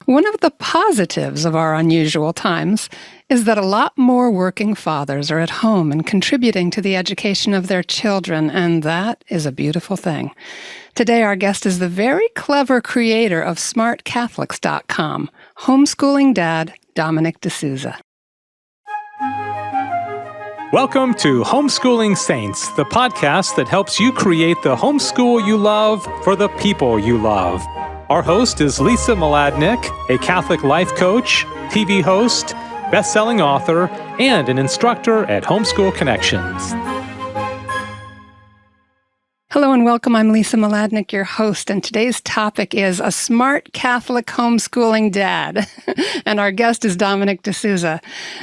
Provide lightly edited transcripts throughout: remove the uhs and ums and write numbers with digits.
One of the positives of our unusual times is that a lot more working fathers are at home and contributing to the education of their children, and that is a beautiful thing. Today, our guest is the very clever creator of SmartCatholics.com, Homeschooling Dad, Dominic de Souza. Welcome to Homeschooling Saints, the podcast that helps you create the homeschool you love for the people you love. Our host is Lisa Mladinich, a Catholic life coach, TV host, best-selling author, and an instructor at Homeschool Connections. Hello and welcome. I'm Lisa Mladinich, your host, and today's topic is a smart Catholic homeschooling dad. And our guest is Dominic de Souza.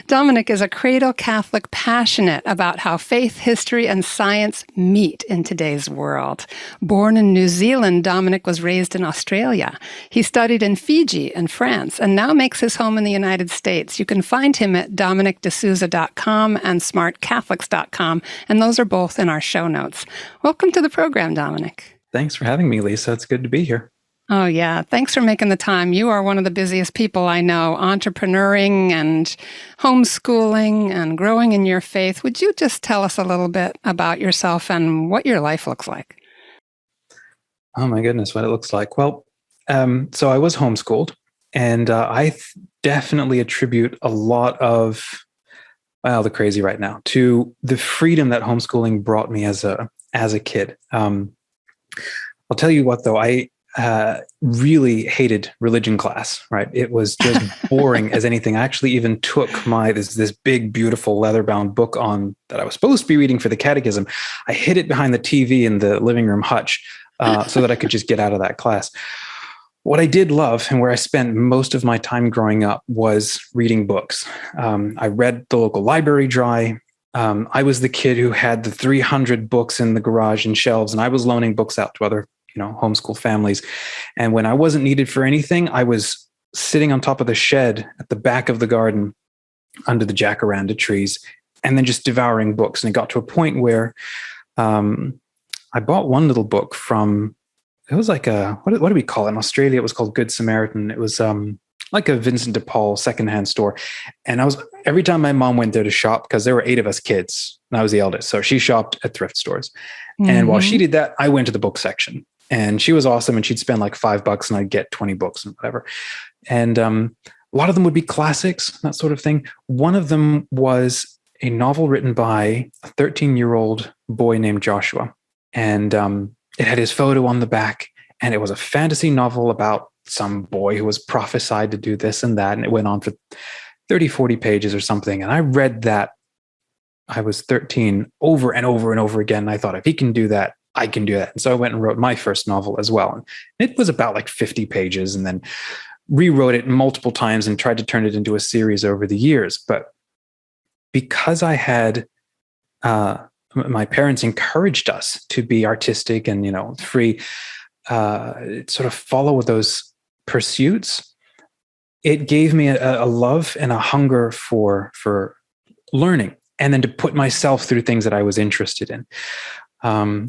Dominic is a cradle Catholic passionate about how faith, history, and science meet in today's world. Born in New Zealand, Dominic was raised in Australia. He studied in Fiji and France, and now makes his home in the United States. You can find him at DominicDeSouza.com and SmartCatholics.com, and those are both in our show notes. Welcome to the program, Dominic. Thanks for having me, Lisa. It's good to be here. Oh, yeah. Thanks for making the time. You are one of the busiest people I know, entrepreneuring and homeschooling and growing in your faith. Would you just tell us a little bit about yourself and what your life looks like? Oh, my goodness, what it looks like. Well, so I was homeschooled, and I definitely attribute a lot of, the crazy right now, to the freedom that homeschooling brought me as a kid. I'll tell you what, though, I really hated religion class, right? It was just boring as anything. I actually even took this big, beautiful leather-bound book on that I was supposed to be reading for the catechism. I hid it behind the TV in the living room hutch so that I could just get out of that class. What I did love, and where I spent most of my time growing up, was reading books. I read the local library dry. I was the kid who had the 300 books in the garage and shelves, and I was loaning books out to other, homeschool families. And when I wasn't needed for anything, I was sitting on top of the shed at the back of the garden under the jacaranda trees, and then just devouring books. And it got to a point where I bought one little book from, it was like what do we call it? In Australia, it was called Good Samaritan. It was like a Vincent de Paul secondhand store. And every time my mom went there to shop, because there were 8 of us kids, and I was the eldest, so she shopped at thrift stores. Mm-hmm. And while she did that, I went to the book section, and she was awesome. And she'd spend like $5 and I'd get 20 books and whatever. And a lot of them would be classics, that sort of thing. One of them was a novel written by a 13-year-old boy named Joshua. And it had his photo on the back, and it was a fantasy novel about some boy who was prophesied to do this and that. And it went on for 30, 40 pages or something. And I read that. I was 13 over and over and over again. And I thought, if he can do that, I can do that. And so I went and wrote my first novel as well. And it was about like 50 pages, and then rewrote it multiple times and tried to turn it into a series over the years. But because I had, my parents encouraged us to be artistic and, free, sort of follow those pursuits, it gave me a love and a hunger for learning, and then to put myself through things that I was interested in.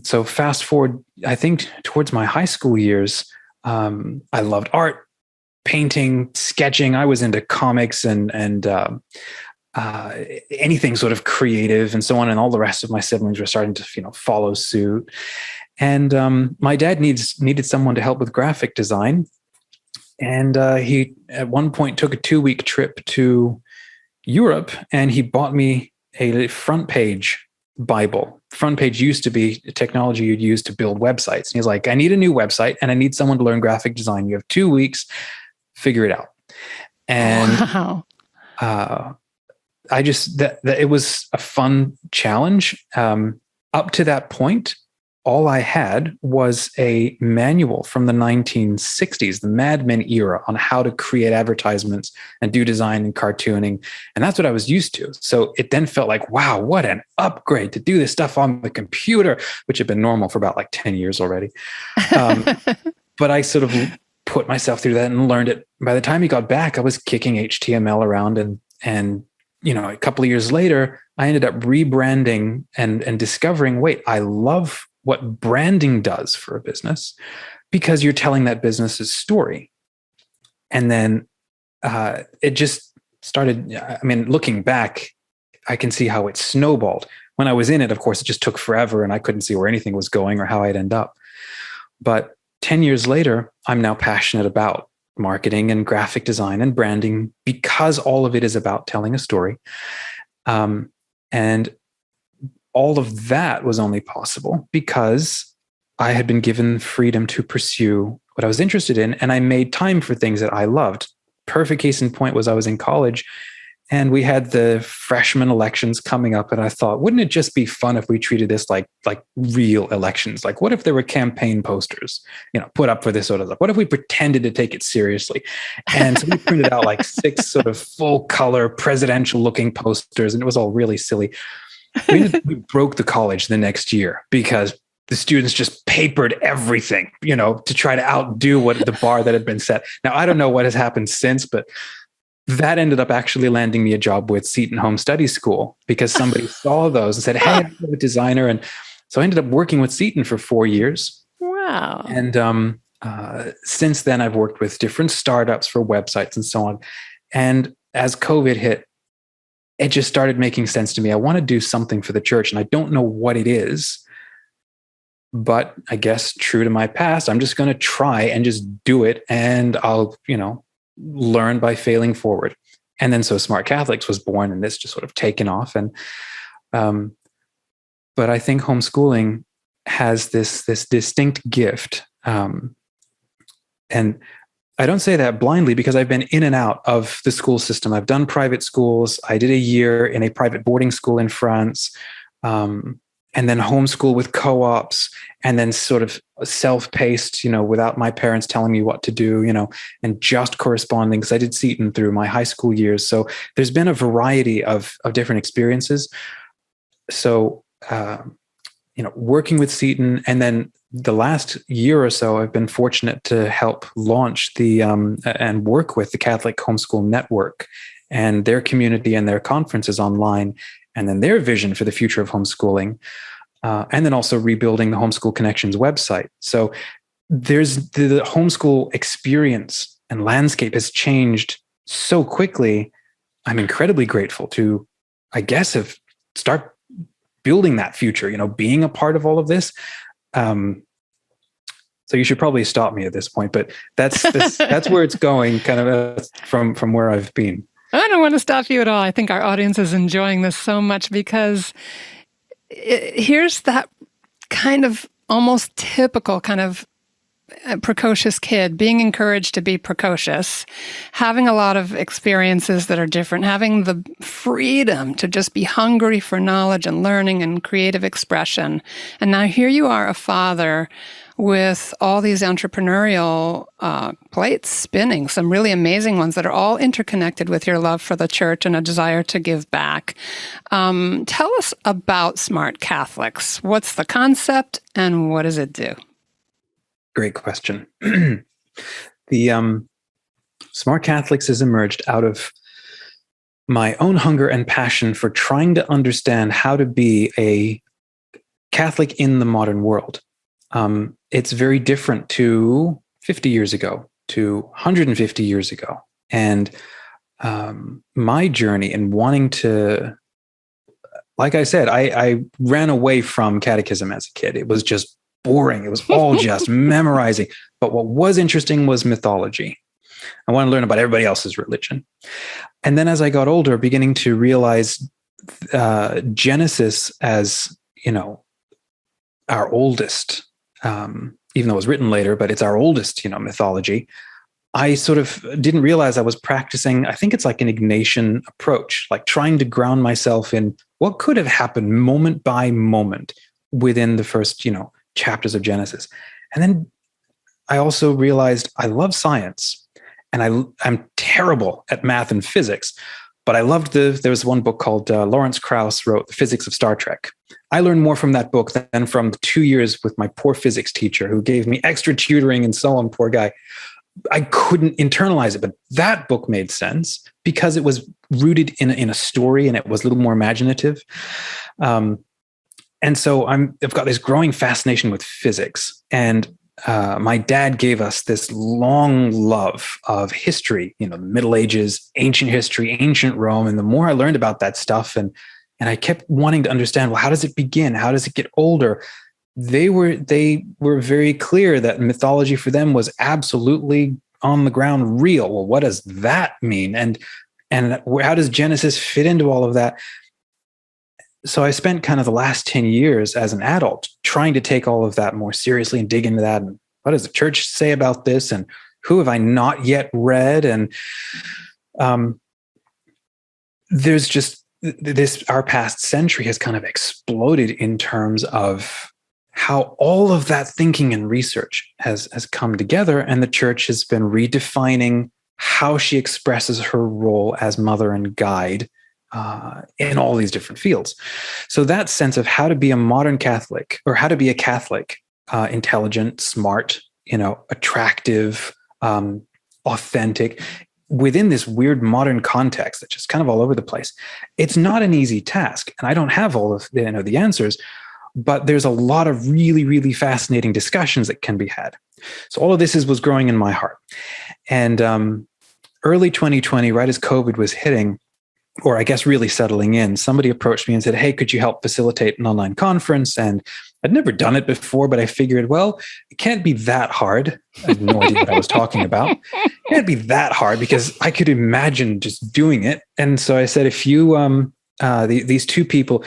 So fast forward, I think towards my high school years, I loved art, painting, sketching. I was into comics and anything sort of creative and so on. And all the rest of my siblings were starting to, follow suit. And my dad needed someone to help with graphic design. And he, at one point, took a 2-week trip to Europe, and he bought me a front page Bible. Front page used to be technology you'd use to build websites. And he's like, I need a new website, and I need someone to learn graphic design. You have 2 weeks, figure it out. And wow. It was a fun challenge. Up to that point, all I had was a manual from the 1960s, the Mad Men era, on how to create advertisements and do design and cartooning. And that's what I was used to. So it then felt like, wow, what an upgrade to do this stuff on the computer, which had been normal for about like 10 years already. But I sort of put myself through that and learned it. By the time he got back, I was kicking HTML around, and a couple of years later, I ended up rebranding and discovering, wait, I love what branding does for a business, because you're telling that business's story. And then it just started. I mean, looking back, I can see how it snowballed. When I was in it, of course, it just took forever and I couldn't see where anything was going or how I'd end up. But 10 years later, I'm now passionate about marketing and graphic design and branding because all of it is about telling a story. And all of that was only possible because I had been given freedom to pursue what I was interested in, and I made time for things that I loved. Perfect case in point was I was in college, and we had the freshman elections coming up, and I thought, wouldn't it just be fun if we treated this like real elections? Like, what if there were campaign posters, put up for this sort of stuff? What if we pretended to take it seriously? And so we printed out like 6 sort of full color presidential looking posters, and it was all really silly. We broke the college the next year because the students just papered everything, to try to outdo what the bar that had been set. Now, I don't know what has happened since, but that ended up actually landing me a job with Seton Home Study School because somebody saw those and said, hey, I'm a designer. And so I ended up working with Seton for 4 years. Wow. And since then, I've worked with different startups for websites and so on. And as COVID hit, it just started making sense to me. I want to do something for the church, and I don't know what it is. But I guess true to my past, I'm just going to try and just do it. And I'll, learn by failing forward. And then so Smart Catholics was born, and this just sort of taken off. And, but I think homeschooling has this distinct gift. And I don't say that blindly because I've been in and out of the school system. I've done private schools. I did a year in a private boarding school in France. And then homeschool with co-ops, and then sort of self-paced, without my parents telling me what to do, and just corresponding, because I did Seton through my high school years. So there's been a variety of different experiences. So, working with Seton, and then the last year or so, I've been fortunate to help launch and work with the Catholic Homeschool Network and their community and their conferences online, and then their vision for the future of homeschooling, and then also rebuilding the Homeschool Connections website. So there's the homeschool experience and landscape has changed so quickly. I'm incredibly grateful to, I guess, start building that future, being a part of all of this. So you should probably stop me at this point, but that's where it's going, kind of from where I've been. I don't want to stop you at all. I think our audience is enjoying this so much because here's that kind of almost typical kind of precocious kid being encouraged to be precocious, having a lot of experiences that are different, having the freedom to just be hungry for knowledge and learning and creative expression. And now here you are, a father with all these entrepreneurial plates spinning, some really amazing ones that are all interconnected with your love for the church and a desire to give back. Tell us about Smart Catholics. What's the concept and what does it do? Great question. The Smart Catholics has emerged out of my own hunger and passion for trying to understand how to be a Catholic in the modern world. It's very different to 50 years ago, to 150 years ago. And my journey in wanting to, like I said, I ran away from catechism as a kid. It was just boring. It was all just memorizing. But what was interesting was mythology. I want to learn about everybody else's religion. And then as I got older, beginning to realize Genesis as, our oldest, even though it was written later, but it's our oldest, mythology. I sort of didn't realize I was practicing, I think it's like an Ignatian approach, like trying to ground myself in what could have happened moment by moment within the first, chapters of Genesis. And then I also realized I love science, and I'm terrible at math and physics, but I loved there was one book called Lawrence Krauss wrote The Physics of Star Trek. I learned more from that book than from the 2 years with my poor physics teacher who gave me extra tutoring and so on, poor guy. I couldn't internalize it, but that book made sense because it was rooted in a story and it was a little more imaginative. And so I've got this growing fascination with physics. And my dad gave us this long love of history, the Middle Ages, ancient history, ancient Rome. And the more I learned about that stuff, and I kept wanting to understand, well, how does it begin? How does it get older? They were very clear that mythology for them was absolutely on the ground real. Well, what does that mean? And how does Genesis fit into all of that? So I spent kind of the last 10 years as an adult trying to take all of that more seriously and dig into that. And what does the church say about this? And who have I not yet read? And there's just this, our past century has kind of exploded in terms of how all of that thinking and research has come together. And the church has been redefining how she expresses her role as mother and guide in all these different fields. So that sense of how to be a modern Catholic, or how to be a Catholic, intelligent, smart, attractive, authentic, within this weird modern context that's just kind of all over the place. It's not an easy task. And I don't have all of the answers, but there's a lot of really, really fascinating discussions that can be had. So all of this was growing in my heart. And early 2020, right as COVID was hitting, or I guess really settling in, somebody approached me and said, hey, could you help facilitate an online conference? And I'd never done it before, but I figured, well, it can't be that hard. I had no idea what I was talking about. It can't be that hard because I could imagine just doing it. And so I said, if you, these two people,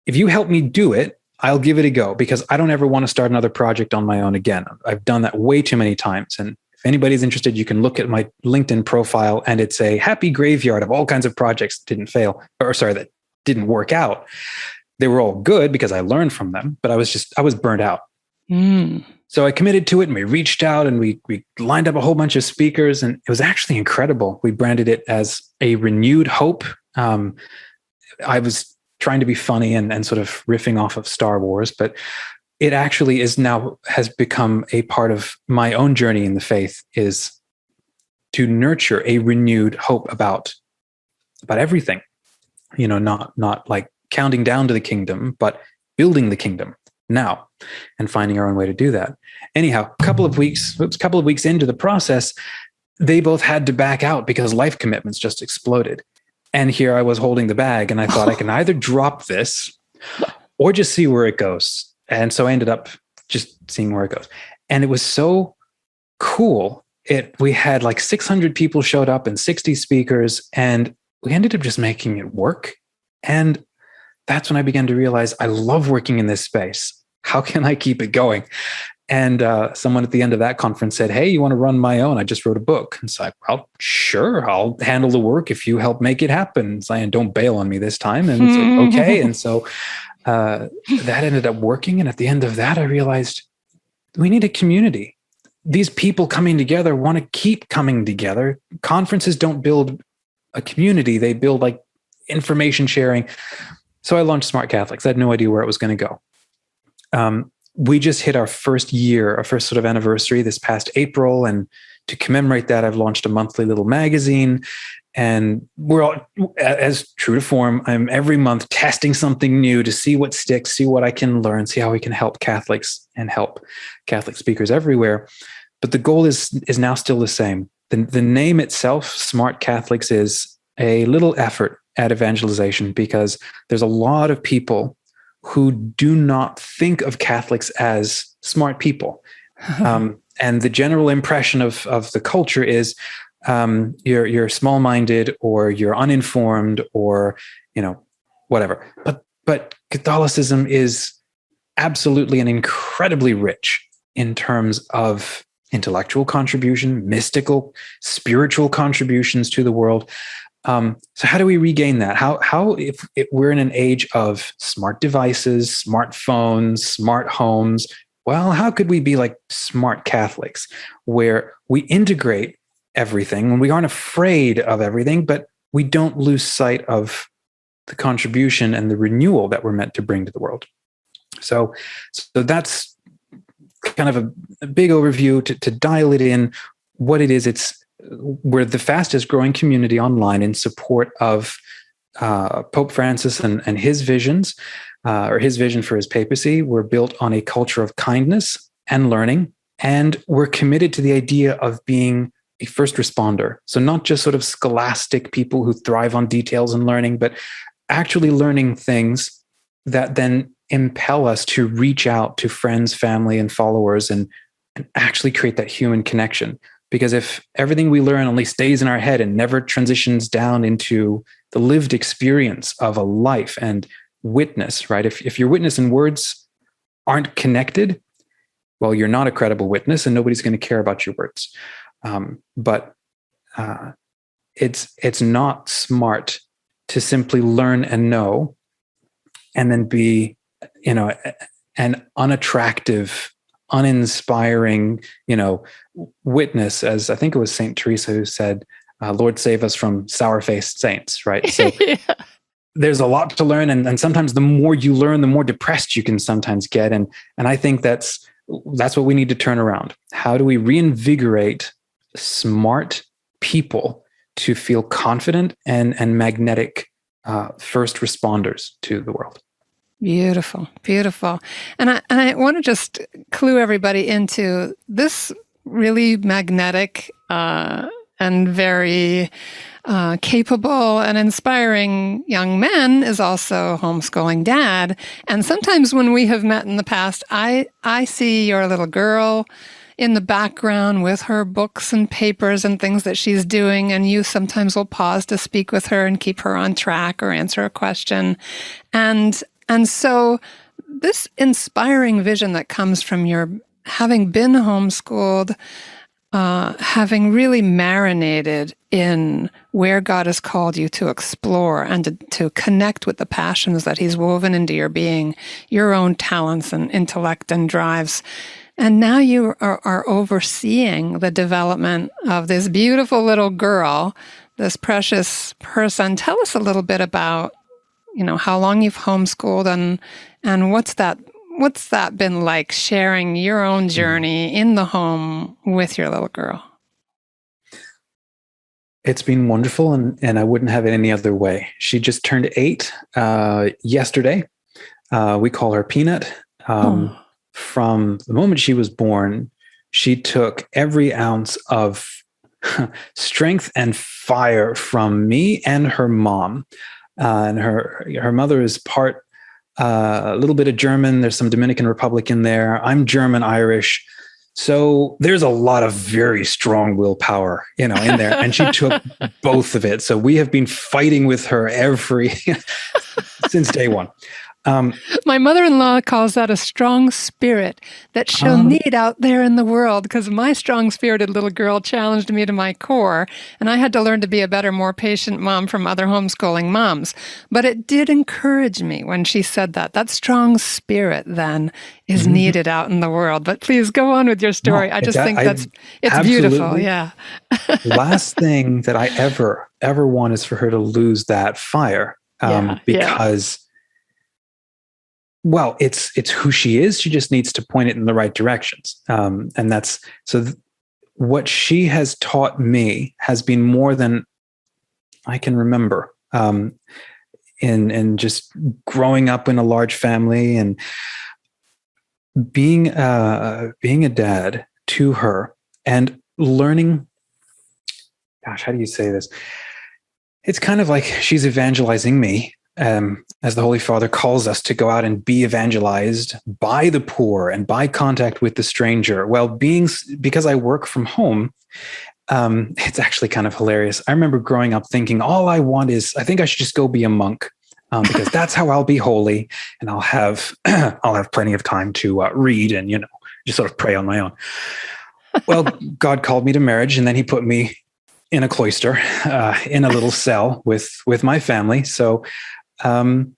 if you help me do it, I'll give it a go, because I don't ever want to start another project on my own again. I've done that way too many times. And if anybody's interested, you can look at my LinkedIn profile, and it's a happy graveyard of all kinds of projects that that didn't work out. They were all good because I learned from them, but I was burnt out. So I committed to it, and we reached out, and we lined up a whole bunch of speakers, and it was actually incredible. We branded it as a renewed hope. I was trying to be funny and sort of riffing off of Star Wars, but it actually has become a part of my own journey in the faith, is to nurture a renewed hope about everything, not like counting down to the kingdom, but building the kingdom now and finding our own way to do that. Anyhow, a couple of weeks into the process, they both had to back out because life commitments just exploded. And here I was holding the bag, and I thought I can either drop this or just see where it goes. And so I ended up just seeing where it goes. And it was so cool. We had like 600 people showed up and 60 speakers, and we ended up just making it work. And that's when I began to realize I love working in this space. How can I keep it going? And someone at the end of that conference said, hey, you want to run my own? I just wrote a book. And so well, sure, I'll handle the work if you help make it happen. And don't bail on me this time. And it's okay. And so that ended up working. And at the end of that, I realized we need a community. These people coming together want to keep coming together. Conferences don't build a community. They build like information sharing. So I launched Smart Catholics. I had no idea where it was going to go. We just hit our first sort of anniversary this past April. And to commemorate that, I've launched a monthly little magazine. And we're all, as true to form, I'm every month testing something new to see what sticks, see what I can learn, see how we can help Catholics and help Catholic speakers everywhere. But the goal is now still the same. The name itself, Smart Catholics, is a little effort at evangelization, because there's a lot of people who do not think of Catholics as smart people. And the general impression of the culture is you're small-minded, or you're uninformed, or whatever. But Catholicism is absolutely and incredibly rich in terms of intellectual contribution, mystical, spiritual contributions to the world. So how do we regain that? How if we're in an age of smart devices, smartphones, smart homes, well, how could we be like smart Catholics, where we integrate everything and we aren't afraid of everything, but we don't lose sight of the contribution and the renewal that we're meant to bring to the world? So that's kind of a big overview to dial it in. What it is, we're the fastest growing community online in support of Pope Francis and his visions, or his vision for his papacy. We're built on a culture of kindness and learning And we're committed to the idea of being a first responder. So not just sort of scholastic people who thrive on details and learning, but actually learning things that then impel us to reach out to friends, family, and followers and actually create that human connection. Because if everything we learn only stays in our head and never transitions down into the lived experience of a life and witness, right? If your witness and words aren't connected, well, you're not a credible witness and nobody's going to care about your words. But it's not smart to simply learn and know and then be, an unattractive, uninspiring, witness, as I think it was Saint Teresa who said, Lord save us from sour-faced saints, right? So yeah. There's a lot to learn. And sometimes the more you learn, the more depressed you can sometimes get. And I think that's what we need to turn around. How do we reinvigorate smart people to feel confident and magnetic first responders to the world? Beautiful, beautiful. And I want to just clue everybody into this really magnetic and very capable and inspiring young man is also homeschooling dad. And sometimes when we have met in the past, I see your little girl in the background with her books and papers and things that she's doing, and you sometimes will pause to speak with her and keep her on track or answer a question. And so this inspiring vision that comes from your having been homeschooled, having really marinated in where God has called you to explore and to connect with the passions that He's woven into your being, your own talents and intellect and drives. And now you are overseeing the development of this beautiful little girl, this precious person. Tell us a little bit about, how long you've homeschooled and what's that been like, sharing your own journey in the home with your little girl? It's been wonderful, and I wouldn't have it any other way. She just turned 8 yesterday. We call her Peanut. From the moment she was born, she took every ounce of strength and fire from me and her mom. And her mother is part a little bit of German. There's some Dominican Republic in there. I'm German Irish. So there's a lot of very strong willpower, in there. And she took both of it. So we have been fighting with her since day one. My mother-in-law calls that a strong spirit that she'll need out there in the world, because my strong-spirited little girl challenged me to my core, and I had to learn to be a better, more patient mom from other homeschooling moms. But it did encourage me when she said that. That strong spirit then is needed out in the world. But please go on with your story. No, I just think it's absolutely beautiful. Yeah. Last thing that I ever want is for her to lose that fire, because. Well, it's who she is. She just needs to point it in the right directions. And that's what she has taught me has been more than I can remember. In just growing up in a large family and being a dad to her and learning. Gosh, how do you say this? It's kind of like she's evangelizing me. As the Holy Father calls us to go out and be evangelized by the poor and by contact with the stranger. Well, because I work from home, it's actually kind of hilarious. I remember growing up thinking, all I want is, I think I should just go be a monk, because that's how I'll be holy, and I'll have plenty of time to read and just sort of pray on my own. Well, God called me to marriage, and then He put me in a cloister, in a little cell with my family. So. And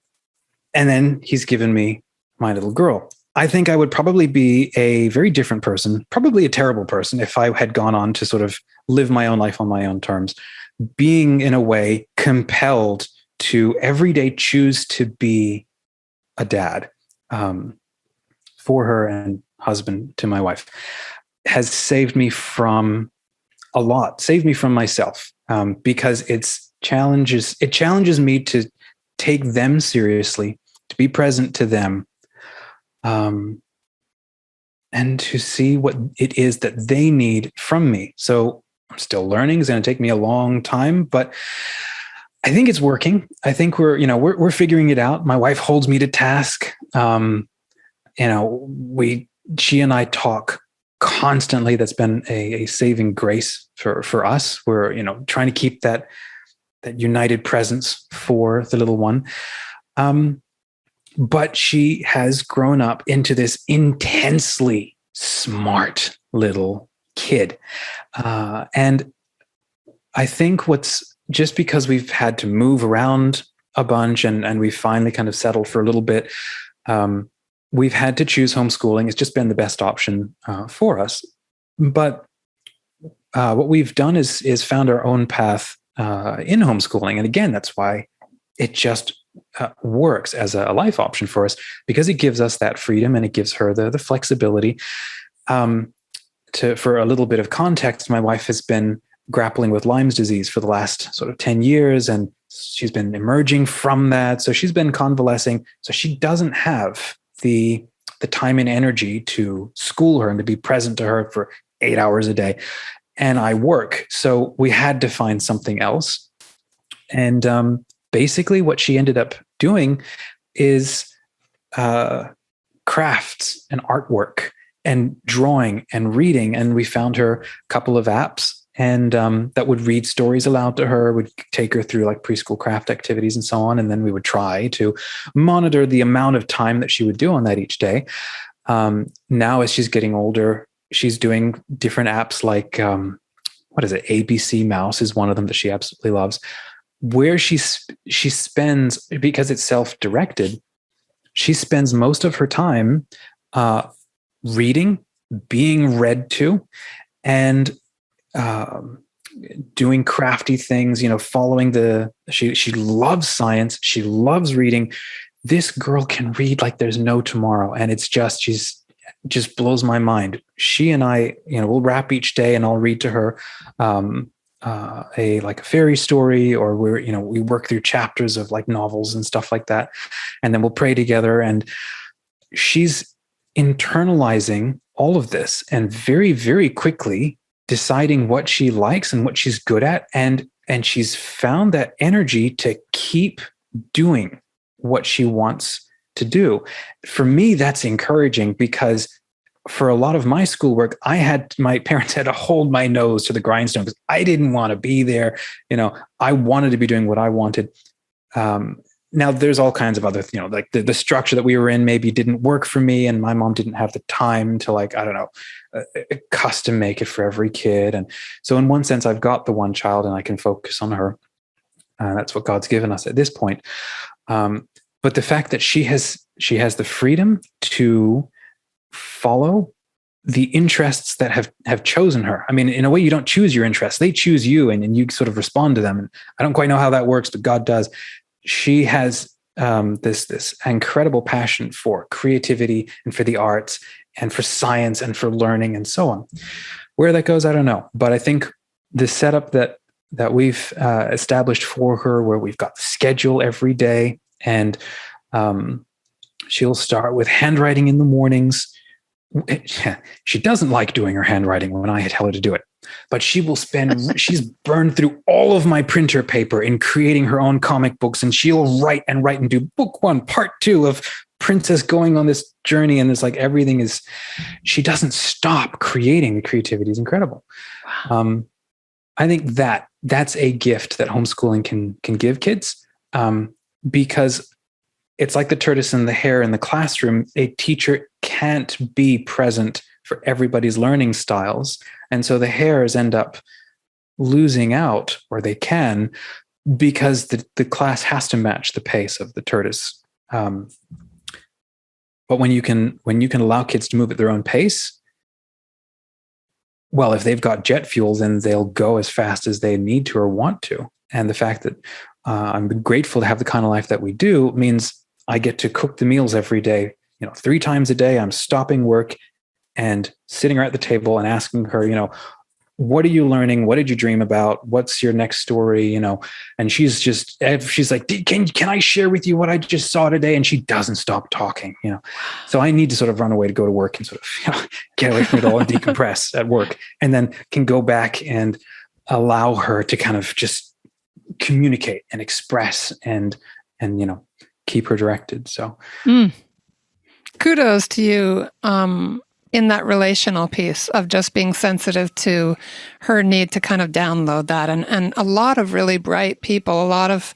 then He's given me my little girl. I think I would probably be a very different person, probably a terrible person, if I had gone on to sort of live my own life on my own terms, being in a way compelled to every day choose to be a dad for her and husband to my wife, has saved me from a lot, saved me from myself, because it challenges me to take them seriously, to be present to them, and to see what it is that they need from me. So I'm still learning. It's going to take me a long time, but I think it's working. I think we're figuring it out. My wife holds me to task. She and I talk constantly. That's been a saving grace for us. We're, trying to keep that united presence for the little one. But she has grown up into this intensely smart little kid. And I think just because we've had to move around a bunch and we finally kind of settled for a little bit, we've had to choose homeschooling. It's just been the best option for us. But what we've done is found our own path in homeschooling. And again, that's why it just works as a life option for us, because it gives us that freedom and it gives her the flexibility. For a little bit of context, my wife has been grappling with Lyme's disease for the last sort of 10 years, and she's been emerging from that. So she's been convalescing. So she doesn't have the time and energy to school her and to be present to her for 8 hours a day. And I work. So we had to find something else. And basically what she ended up doing is crafts and artwork and drawing and reading. And we found her a couple of apps and that would read stories aloud to her, would take her through like preschool craft activities and so on. And then we would try to monitor the amount of time that she would do on that each day. Now, as she's getting older, she's doing different apps like, ABC Mouse is one of them that she absolutely loves, where she spends, because it's self-directed, she spends most of her time reading, being read to, and doing crafty things, following she loves science. She loves reading. This girl can read like there's no tomorrow. And it's just blows my mind. She and I, we'll wrap each day and I'll read to her a fairy story, or we work through chapters of like novels and stuff like that. And then we'll pray together, and she's internalizing all of this and very, very quickly deciding what she likes and what she's good at. And she's found that energy to keep doing what she wants to do. For me, that's encouraging, because for a lot of my schoolwork, my parents had to hold my nose to the grindstone because I didn't want to be there. I wanted to be doing what I wanted. Now there's all kinds of other, like the structure that we were in maybe didn't work for me, and my mom didn't have the time to custom make it for every kid. And so in one sense, I've got the one child and I can focus on her. That's what God's given us at this point. But the fact that she has the freedom to follow the interests that have chosen her. I mean, in a way, you don't choose your interests. They choose you, and you sort of respond to them. And I don't quite know how that works, but God does. She has this incredible passion for creativity and for the arts and for science and for learning and so on. Where that goes, I don't know. But I think the setup that we've established for her, where we've got the schedule every day, and she'll start with handwriting in the mornings. She doesn't like doing her handwriting when I tell her to do it, but she's burned through all of my printer paper in creating her own comic books, and she'll write and do book 1, part 2 of Princess going on this journey. And it's like she doesn't stop creating. The creativity is incredible. Wow. I think that's a gift that homeschooling can give kids, because it's like the tortoise and the hare in the classroom. A teacher can't be present for everybody's learning styles. And so the hares end up losing out, or they can, because the class has to match the pace of the tortoise. But when you can allow kids to move at their own pace, well, if they've got jet fuel, then they'll go as fast as they need to or want to. And the fact that I'm grateful to have the kind of life that we do means I get to cook the meals every day. 3 times a day, I'm stopping work and sitting her at the table and asking her, what are you learning? What did you dream about? What's your next story? And she's like, can I share with you what I just saw today? And she doesn't stop talking, so I need to sort of run away to go to work and sort of, get away from it all and decompress at work, and then can go back and allow her to kind of just communicate and express and keep her directed. So kudos to you in that relational piece of just being sensitive to her need to kind of download that. And a lot of really bright people, a lot of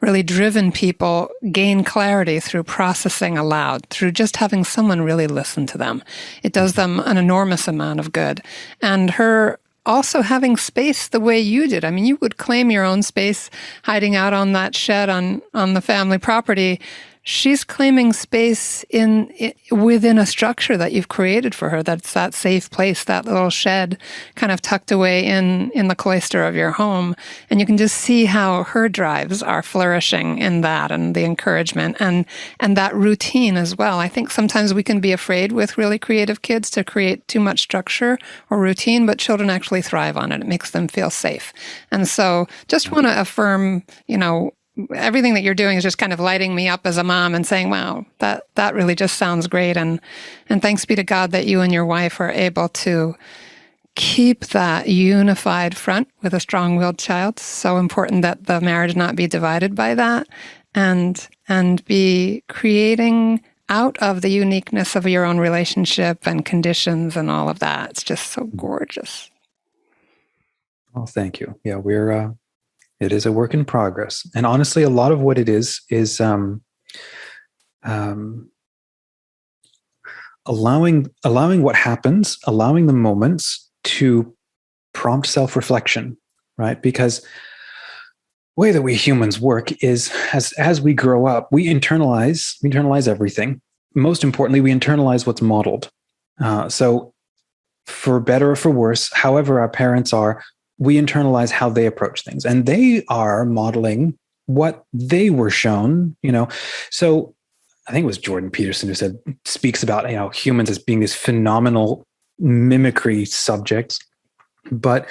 really driven people gain clarity through processing aloud, through just having someone really listen to them. It does them an enormous amount of good. And her also having space the way you did. I mean, you would claim your own space hiding out on that shed on the family property. She's claiming space within a structure that you've created for her. That's that safe place, that little shed kind of tucked away in the cloister of your home. And you can just see how her drives are flourishing in that, and the encouragement and that routine as well. I think sometimes we can be afraid with really creative kids to create too much structure or routine, but children actually thrive on it. It makes them feel safe. And so just want to affirm, everything that you're doing is just kind of lighting me up as a mom and saying, wow, that really just sounds great. And thanks be to God that you and your wife are able to keep that unified front with a strong-willed child. It's so important that the marriage not be divided by that, and be creating out of the uniqueness of your own relationship and conditions and all of that. It's just so gorgeous. Oh, thank you. Yeah, it is a work in progress. And honestly, a lot of what it is allowing what happens, allowing the moments to prompt self-reflection, right? Because the way that we humans work is as we grow up, we internalize everything. Most importantly, we internalize what's modeled. So for better or for worse, however our parents are, we internalize how they approach things, and they are modeling what they were shown, So I think it was Jordan Peterson who speaks about, humans as being these phenomenal mimicry subjects, but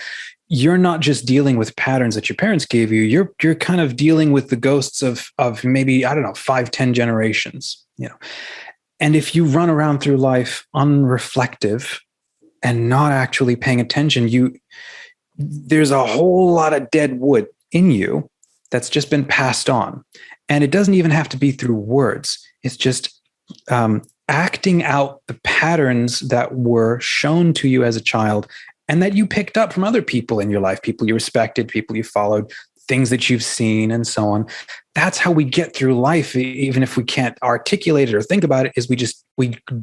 you're not just dealing with patterns that your parents gave you. You're kind of dealing with the ghosts of maybe, 5-10 generations, And if you run around through life unreflective and not actually paying attention, there's a whole lot of dead wood in you that's just been passed on. And it doesn't even have to be through words. It's just acting out the patterns that were shown to you as a child and that you picked up from other people in your life, people you respected, people you followed, things that you've seen, and so on. That's how we get through life, even if we can't articulate it or think about it, is we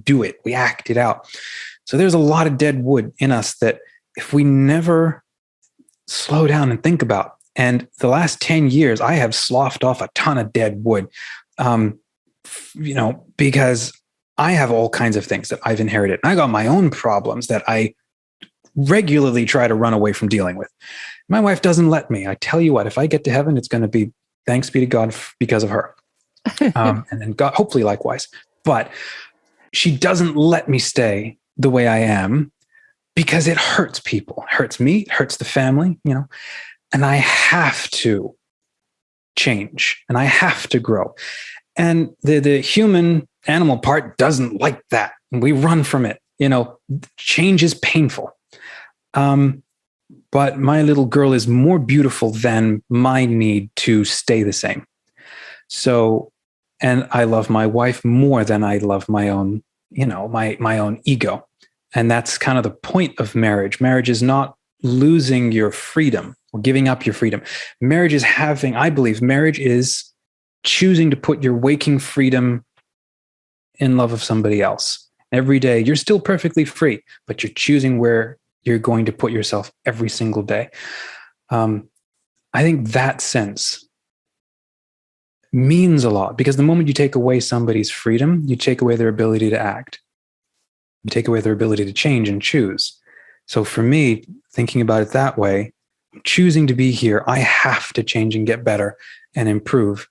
do it, we act it out. So there's a lot of dead wood in us that if we never slow down and think about. And the last 10 years, I have sloughed off a ton of dead wood, because I have all kinds of things that I've inherited. And I got my own problems that I regularly try to run away from dealing with. My wife doesn't let me. I tell you what, if I get to heaven, it's going to be thanks be to God because of her. And then God, hopefully likewise. But she doesn't let me stay the way I am, because it hurts people. It hurts me, it hurts the family, and I have to change and I have to grow. And the human animal part doesn't like that. And we run from it. Change is painful. But my little girl is more beautiful than my need to stay the same. So, and I love my wife more than I love my own, my own ego. And that's kind of the point of marriage. Marriage is not losing your freedom or giving up your freedom. Marriage is marriage is choosing to put your waking freedom in love of somebody else. Every day, you're still perfectly free, but you're choosing where you're going to put yourself every single day. I think that sense means a lot, because the moment you take away somebody's freedom, you take away their ability to act. You take away their ability to change and choose. So for me, thinking about it that way, choosing to be here, I have to change and get better and improve.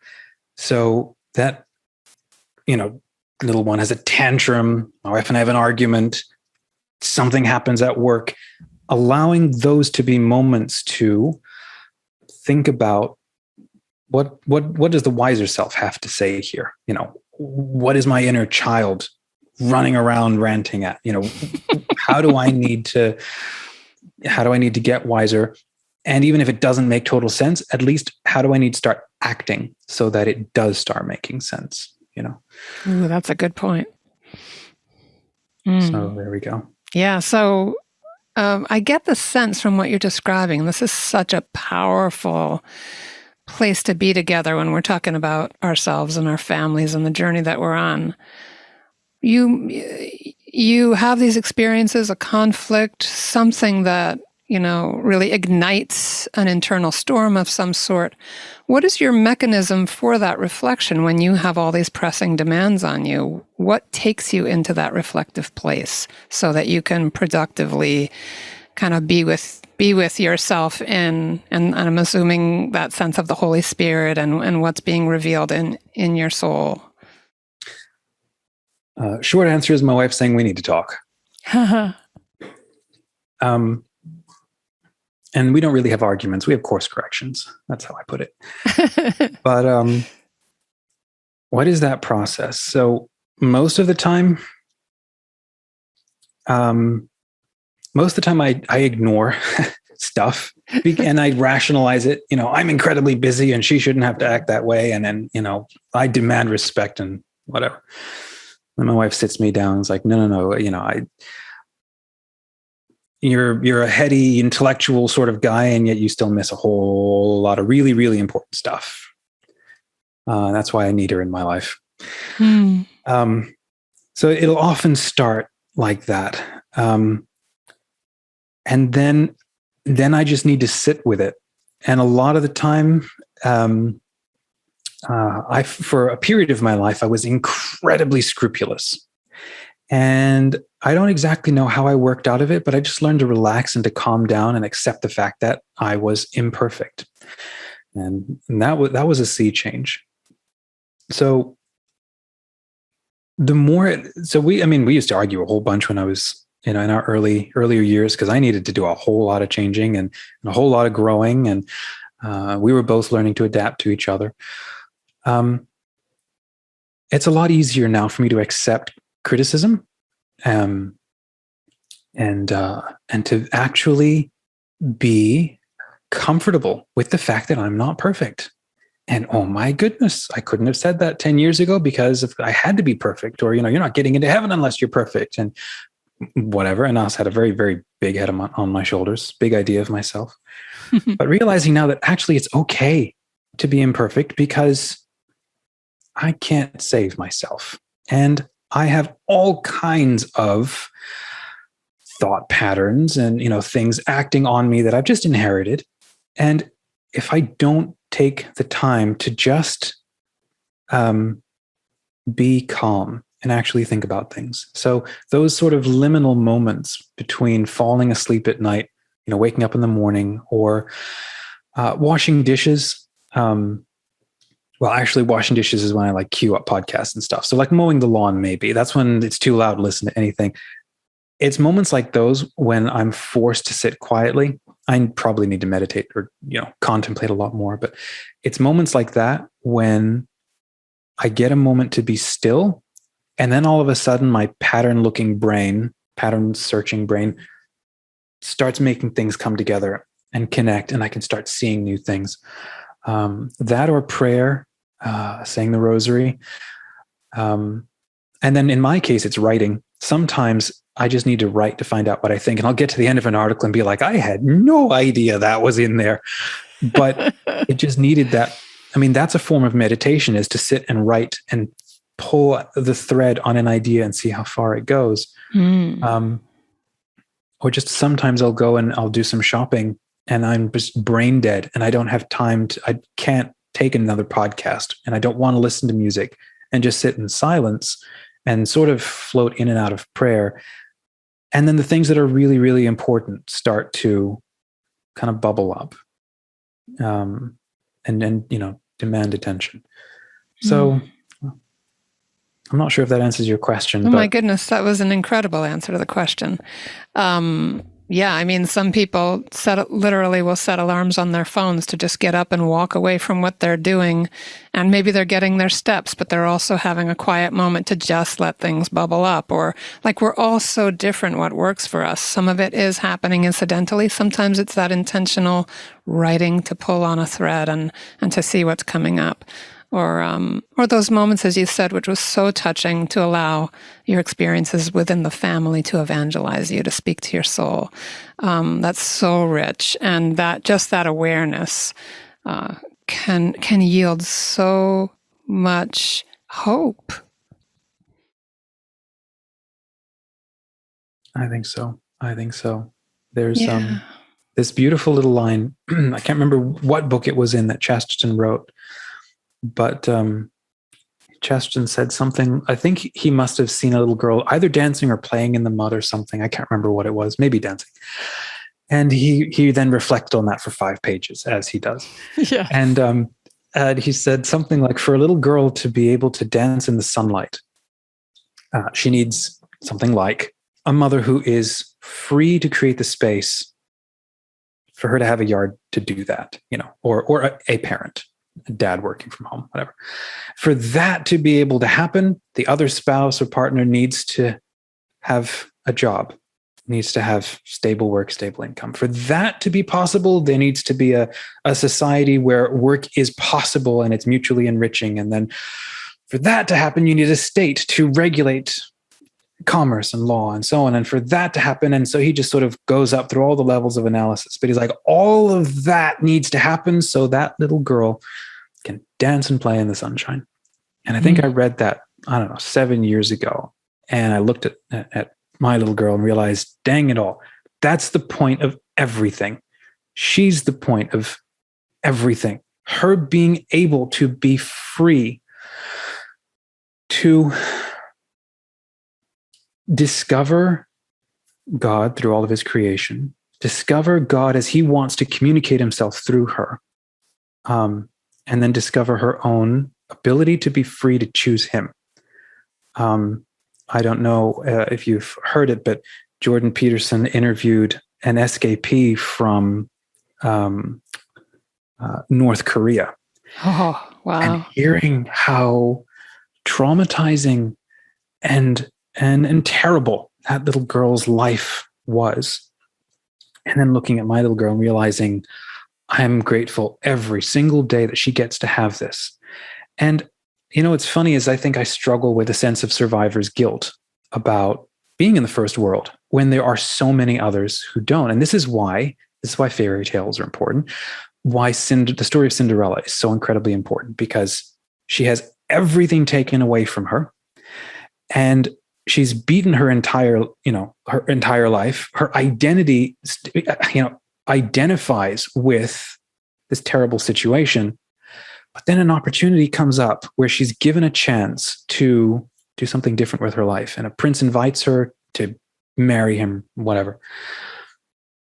So that, little one has a tantrum, my wife and I have an argument, something happens at work, allowing those to be moments to think about what does the wiser self have to say here? What is my inner child running around ranting at? How do I need to get wiser? And even if it doesn't make total sense, at least how do I need to start acting so that it does start making sense? Ooh, that's a good point. So there we go. Yeah. So I get the sense from what you're describing. This is such a powerful place to be together when we're talking about ourselves and our families and the journey that we're on. You have these experiences, a conflict, something that, really ignites an internal storm of some sort. What is your mechanism for that reflection when you have all these pressing demands on you? What takes you into that reflective place so that you can productively kind of be with yourself and I'm assuming that sense of the Holy Spirit and what's being revealed in your soul? Short answer is my wife saying we need to talk. And we don't really have arguments. We have course corrections. That's how I put it. But what is that process? So most of the time I ignore stuff and I rationalize it. I'm incredibly busy and she shouldn't have to act that way. And then, I demand respect and whatever. And my wife sits me down and is like, no, you're a heady intellectual sort of guy, and yet you still miss a whole lot of really, really important stuff. That's why I need her in my life. So it'll often start like that. And then I just need to sit with it. And a lot of the time, for a period of my life, I was incredibly scrupulous. And I don't exactly know how I worked out of it, but I just learned to relax and to calm down and accept the fact that I was imperfect. And that was a sea change. So we used to argue a whole bunch when I was, in our earlier years, because I needed to do a whole lot of changing and a whole lot of growing. And we were both learning to adapt to each other. It's a lot easier now for me to accept criticism, and to actually be comfortable with the fact that I'm not perfect. And oh my goodness, I couldn't have said that 10 years ago because I had to be perfect, or, you're not getting into heaven unless you're perfect and whatever. And I also had a very, very big head on my shoulders, big idea of myself. But realizing now that actually it's okay to be imperfect because I can't save myself. And I have all kinds of thought patterns and, things acting on me that I've just inherited. And if I don't take the time to just be calm and actually think about things. So those sort of liminal moments between falling asleep at night, waking up in the morning, or washing dishes. Well, actually, washing dishes is when I queue up podcasts and stuff. So mowing the lawn, maybe that's when it's too loud to listen to anything. It's moments like those when I'm forced to sit quietly. I probably need to meditate or, contemplate a lot more, but it's moments like that when I get a moment to be still. And then all of a sudden my pattern searching brain starts making things come together and connect, and I can start seeing new things. That or prayer, saying the rosary. And then in my case, it's writing. Sometimes I just need to write to find out what I think. And I'll get to the end of an article and be like, I had no idea that was in there. But it just needed that. That's a form of meditation, is to sit and write and pull the thread on an idea and see how far it goes. Or just sometimes I'll go and I'll do some shopping and I'm just brain dead and I don't have time I can't take another podcast and I don't want to listen to music, and just sit in silence and sort of float in and out of prayer. And then the things that are really, really important start to kind of bubble up, and demand attention. So I'm not sure if that answers your question. Oh my goodness, that was an incredible answer to the question. Yeah, I mean, some people literally will set alarms on their phones to just get up and walk away from what they're doing. And maybe they're getting their steps, but they're also having a quiet moment to just let things bubble up. Or like, we're all so different what works for us. Some of it is happening incidentally. Sometimes it's that intentional writing to pull on a thread and to see what's coming up. Or those moments, as you said, which was so touching, to allow your experiences within the family to evangelize you, to speak to your soul. That's so rich, and that awareness can yield so much hope. I think so. There's this beautiful little line. I can't remember what book it was in that Chesterton wrote, but Chesterton said something. I think he must have seen a little girl either dancing or playing in the mud or something. I can't remember what it was, maybe dancing. And he then reflected on that for 5 pages, as he does. Yeah. And he said something like, for a little girl to be able to dance in the sunlight, she needs something like a mother who is free to create the space for her to have a yard to do that, or a parent, a dad working from home, whatever. For that to be able to happen, the other spouse or partner needs to have a job, needs to have stable work, stable income. For that to be possible, there needs to be a society where work is possible and it's mutually enriching. And then for that to happen, you need a state to regulate commerce and law and so on. And for that to happen, and so he just sort of goes up through all the levels of analysis. But he's like, all of that needs to happen so that little girl can dance and play in the sunshine. And I think I read that, 7 years ago. And I looked at my little girl and realized, dang it all, that's the point of everything. She's the point of everything. Her being able to be free to discover God through all of his creation, discover God as he wants to communicate himself through her, and then discover her own ability to be free to choose him. I don't know if you've heard it, but Jordan Peterson interviewed an escapee from North Korea. Oh, wow. And hearing how traumatizing and terrible that little girl's life was. And then looking at my little girl and realizing I'm grateful every single day that she gets to have this. And, what's funny is I think I struggle with a sense of survivor's guilt about being in the first world when there are so many others who don't. And this is why fairy tales are important, why the story of Cinderella is so incredibly important, because she has everything taken away from her. And she's beaten her entire life. Her identity, identifies with this terrible situation. But then an opportunity comes up where she's given a chance to do something different with her life. And a prince invites her to marry him, whatever.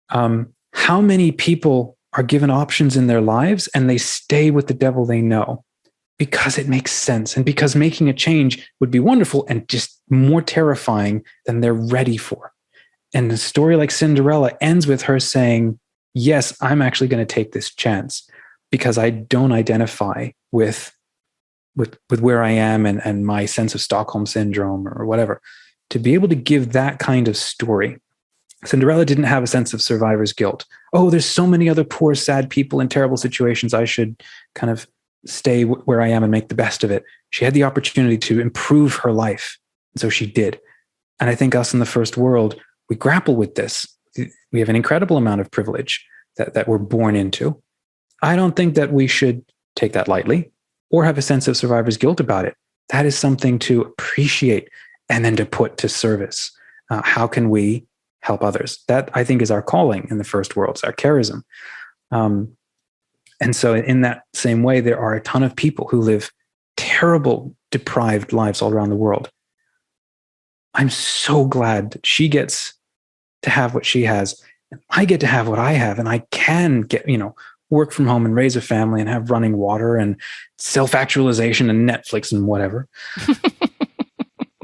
How many people are given options in their lives and they stay with the devil they know? Because it makes sense, and because making a change would be wonderful and just more terrifying than they're ready for. And a story like Cinderella ends with her saying, yes, I'm actually going to take this chance because I don't identify with where I am and my sense of Stockholm syndrome or whatever. To be able to give that kind of story. Cinderella didn't have a sense of survivor's guilt. Oh, there's so many other poor, sad people in terrible situations. I should kind of stay where I am and make the best of it. She had the opportunity to improve her life. And so she did. And I think us in the first world, we grapple with this. We have an incredible amount of privilege that we're born into. I don't think that we should take that lightly or have a sense of survivor's guilt about it. That is something to appreciate and then to put to service. How can we help others? That, I think, is our calling in the first world. It's our charism. And so in that same way, there are a ton of people who live terrible, deprived lives all around the world. I'm so glad that she gets to have what she has, and I get to have what I have, and I can get, work from home and raise a family and have running water and self-actualization and Netflix and whatever.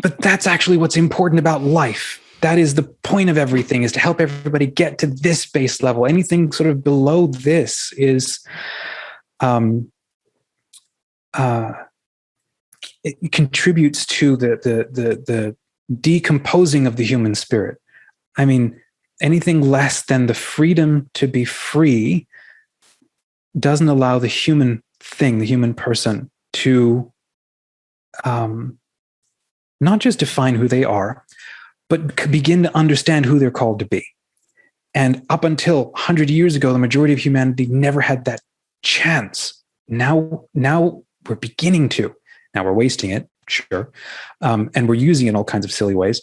But that's actually what's important about life. that is the point of everything, is to help everybody get to this base level. Anything sort of below this is, it contributes to the decomposing of the human spirit. I mean, anything less than the freedom to be free doesn't allow the human thing, the human person, to not just define who they are, but begin to understand who they're called to be. And up until 100 years ago, the majority of humanity never had that chance. Now we're beginning to. Now we're wasting it, sure, and we're using it in all kinds of silly ways.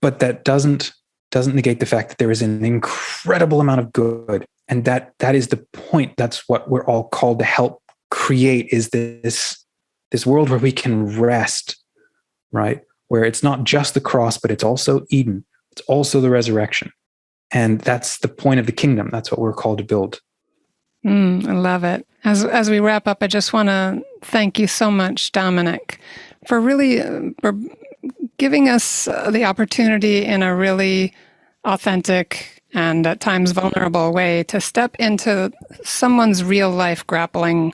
But that doesn't negate the fact that there is an incredible amount of good, and that is the point. That's what we're all called to help create, is this world where we can rest, right? Where it's not just the cross, but it's also Eden. It's also the resurrection. And that's the point of the kingdom. That's what we're called to build. I love it. As we wrap up, I just want to thank you so much, Dominic, for really for giving us the opportunity in a really authentic and at times vulnerable way to step into someone's real life grappling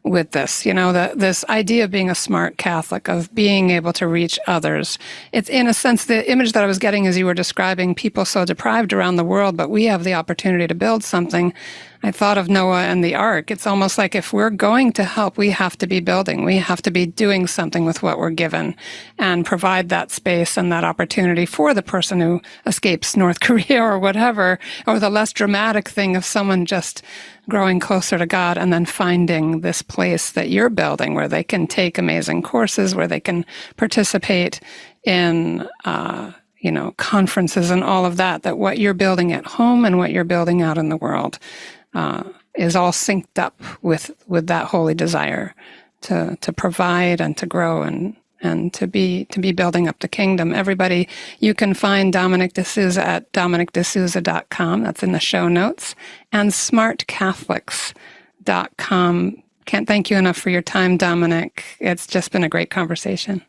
with this, this idea of being a smart Catholic, of being able to reach others. It's, in a sense, the image that I was getting as you were describing people so deprived around the world, but we have the opportunity to build something. I thought of Noah and the ark. It's almost like if we're going to help, we have to be building. We have to be doing something with what we're given and provide that space and that opportunity for the person who escapes North Korea or whatever, or the less dramatic thing of someone just growing closer to God and then finding this place that you're building where they can take amazing courses, where they can participate in conferences and all of that what you're building at home and what you're building out in the world is all synced up with that holy desire to provide and to grow and to be building up the kingdom. Everybody, you can find Dominic de Souza at dominicdesouza.com. That's in the show notes. And smartcatholics.com. Can't thank you enough for your time, Dominic. It's just been a great conversation.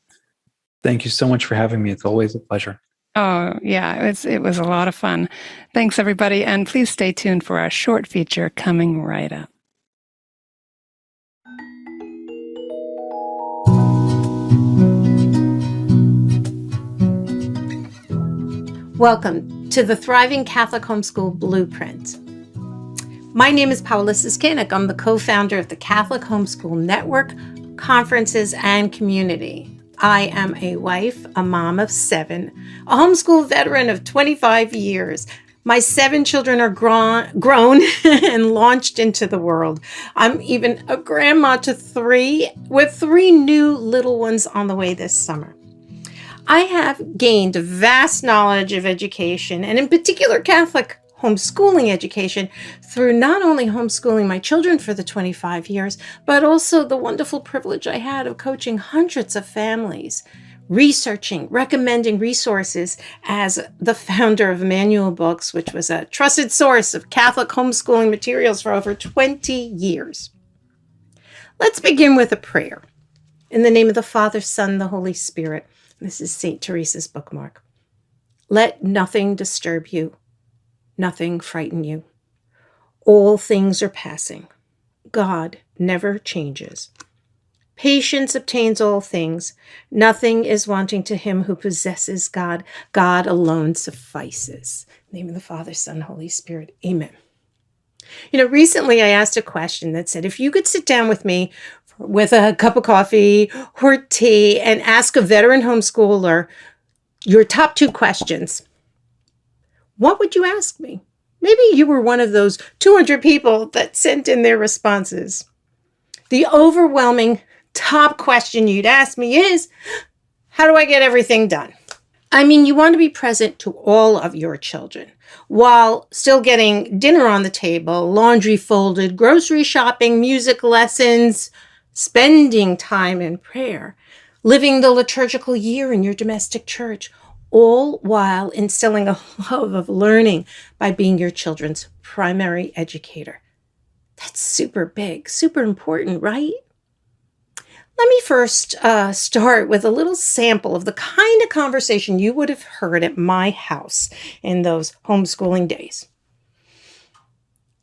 Thank you so much for having me. It's always a pleasure. Oh, yeah, it was a lot of fun. Thanks, everybody. And please stay tuned for our short feature coming right up. Welcome to the Thriving Catholic Homeschool Blueprint. My name is Paola Ciskanik. I'm the co-founder of the Catholic Homeschool Network, Conferences, and Community. I am a wife, a mom of 7, a homeschool veteran of 25 years. My 7 children are grown and launched into the world. I'm even a grandma to 3, with 3 new little ones on the way this summer. I have gained a vast knowledge of education, and in particular Catholic homeschooling education, through not only homeschooling my children for the 25 years, but also the wonderful privilege I had of coaching hundreds of families, researching, recommending resources as the founder of Emmanuel Books, which was a trusted source of Catholic homeschooling materials for over 20 years. Let's begin with a prayer. In the name of the Father, Son, the Holy Spirit. This is St. Teresa's bookmark. Let nothing disturb you. Nothing frighten you. All things are passing. God never changes. Patience obtains all things. Nothing is wanting to him who possesses God. God alone suffices. In the name of the Father, Son, Holy Spirit. Amen. Recently I asked a question that said, if you could sit down with me with a cup of coffee or tea and ask a veteran homeschooler your top 2 questions, what would you ask me? Maybe you were one of those 200 people that sent in their responses. The overwhelming top question you'd ask me is, how do I get everything done? I mean, you want to be present to all of your children while still getting dinner on the table, laundry folded, grocery shopping, music lessons, spending time in prayer, living the liturgical year in your domestic church, all while instilling a love of learning by being your children's primary educator. That's super big, super important, right? Let me first start with a little sample of the kind of conversation you would have heard at my house in those homeschooling days.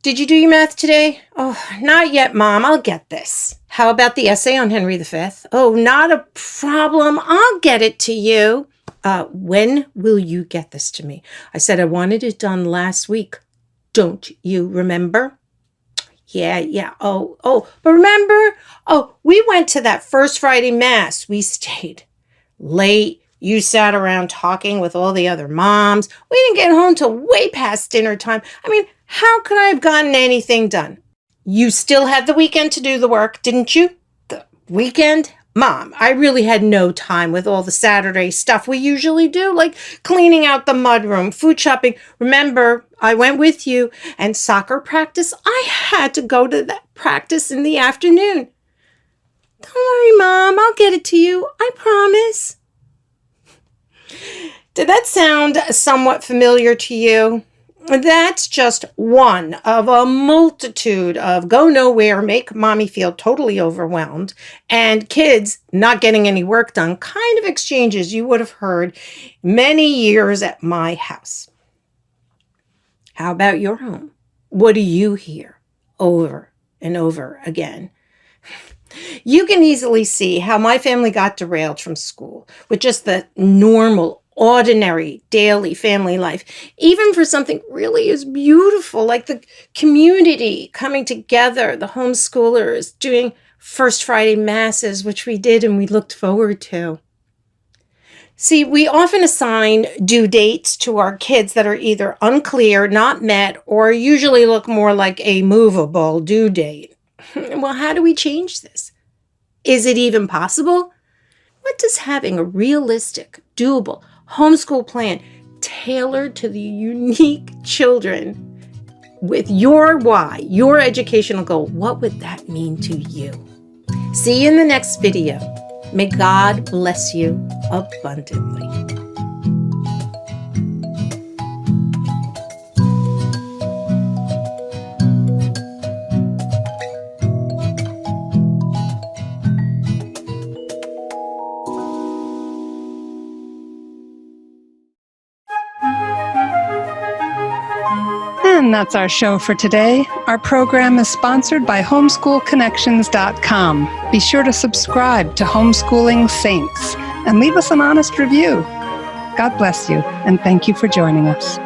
Did you do your math today? Oh, not yet, Mom. I'll get this. How about the essay on Henry V? Oh, not a problem. I'll get it to you. When will you get this to me? I said I wanted it done last week. Don't you remember? Yeah. Oh, but remember? Oh, we went to that first Friday Mass. We stayed late. You sat around talking with all the other moms. We didn't get home till way past dinner time. I mean, how could I have gotten anything done? You still had the weekend to do the work, didn't you? The weekend? Mom, I really had no time with all the Saturday stuff we usually do, like cleaning out the mudroom, food shopping. Remember, I went with you, and soccer practice, I had to go to that practice in the afternoon. Don't worry, Mom, I'll get it to you. I promise. Did that sound somewhat familiar to you? That's just one of a multitude of go nowhere, make mommy feel totally overwhelmed, and kids not getting any work done kind of exchanges you would have heard many years at my house. How about your home? What do you hear over and over again? You can easily see how my family got derailed from school with just the normal, ordinary, daily family life, even for something really as beautiful like the community coming together, the homeschoolers doing First Friday Masses, which we did and we looked forward to. See, we often assign due dates to our kids that are either unclear, not met, or usually look more like a movable due date. Well, how do we change this? Is it even possible? What does having a realistic, doable homeschool plan tailored to the unique children with your why, your educational goal, what would that mean to you? See you in the next video. May God bless you abundantly. And that's our show for today. Our program is sponsored by homeschoolconnections.com. Be sure to subscribe to Homeschooling Saints and leave us an honest review. God bless you, and thank you for joining us.